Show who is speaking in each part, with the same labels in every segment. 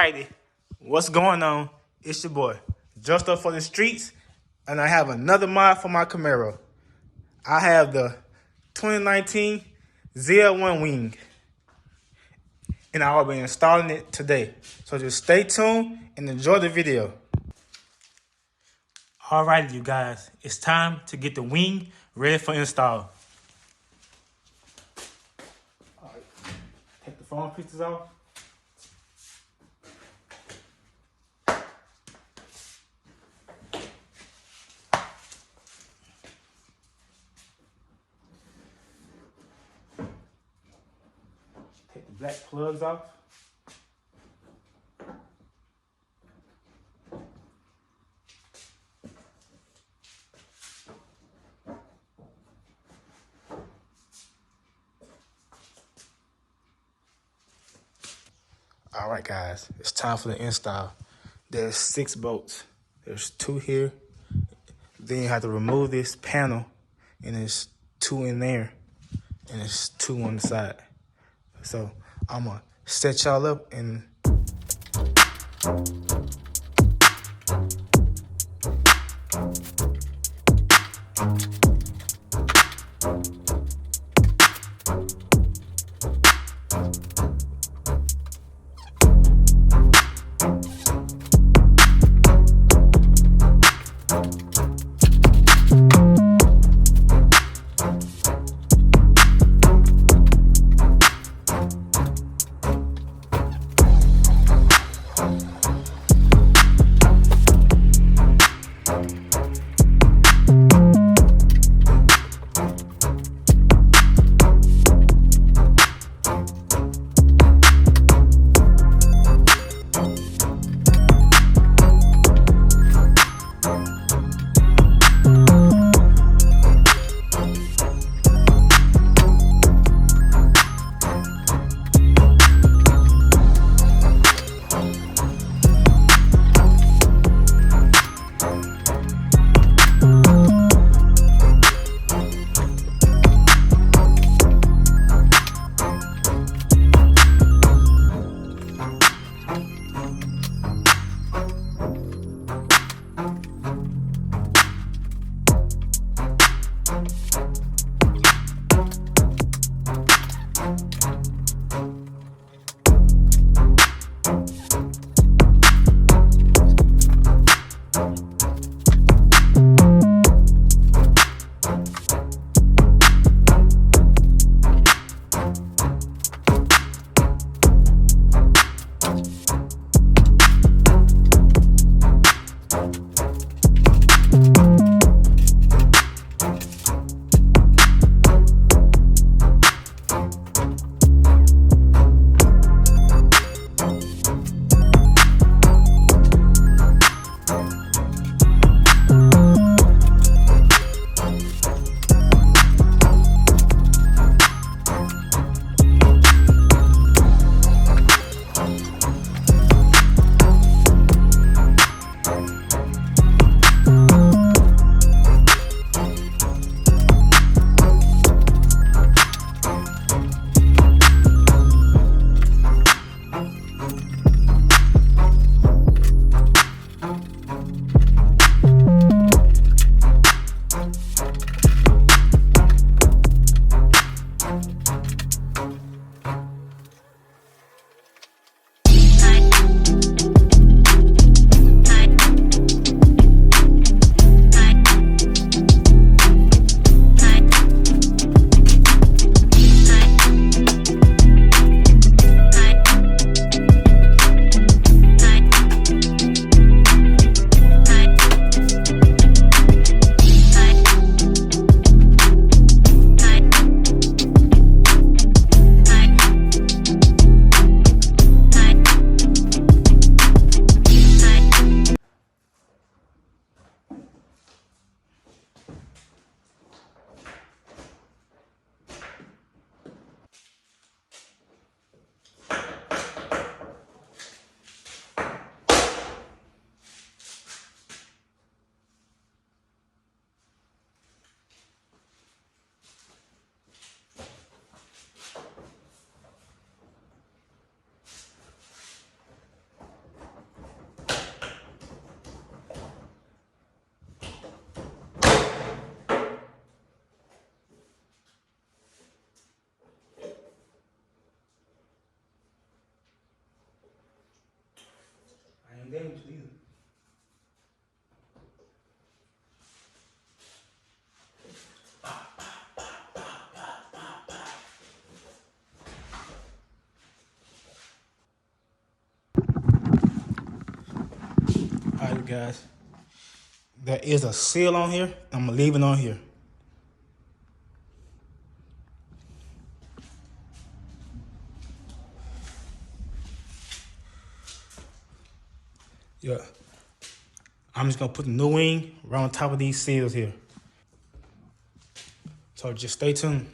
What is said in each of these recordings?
Speaker 1: Alrighty, what's going on? It's your boy, just up for the streets, and I have another mod for my Camaro. I have the 2019 ZL1 Wing, and I will be installing it today. So just stay tuned and enjoy the video. Alrighty, you guys, it's time to get the wing ready for install. Alright, take the foam pieces off. Take the black plugs off. All right, guys, it's time for the install. There's 6 bolts. There's 2 here. Then you have to remove this panel, and there's 2 in there, and there's 2 on the side. So I'm gonna set y'all up and guys. There is a seal on here. I'm gonna leave it on here. Yeah. I'm just gonna put the new wing right on top of these seals here. So just stay tuned.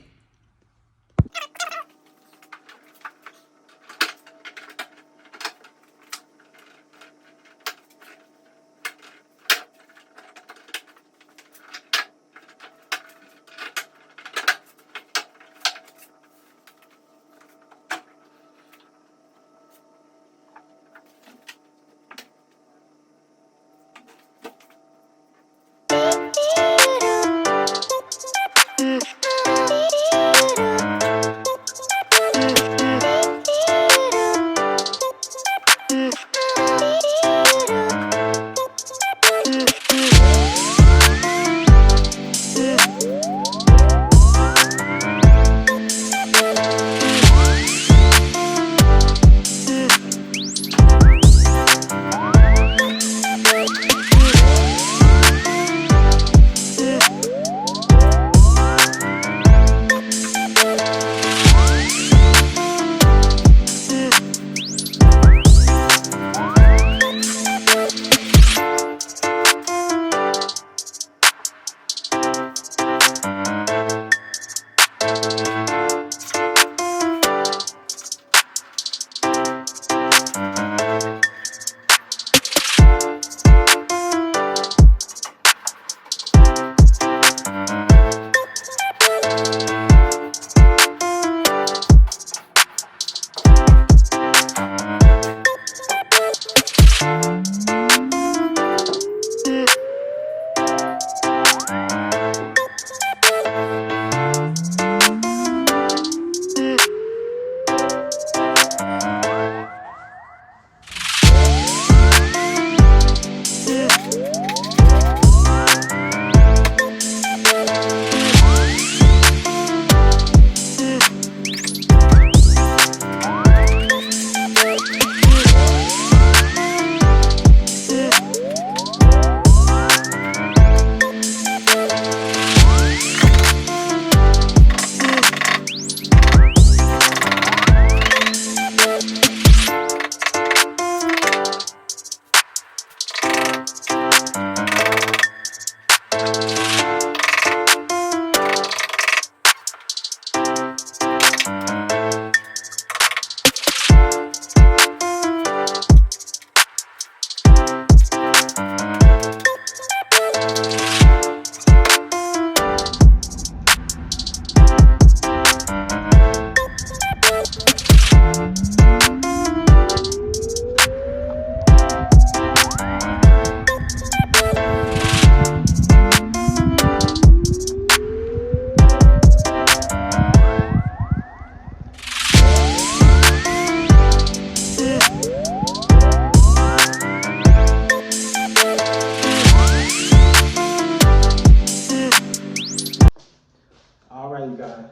Speaker 1: All right, you guys.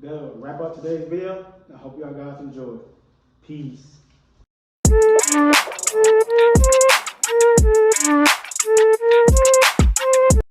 Speaker 1: That'll wrap up today's video. I hope y'all guys enjoyed. Peace.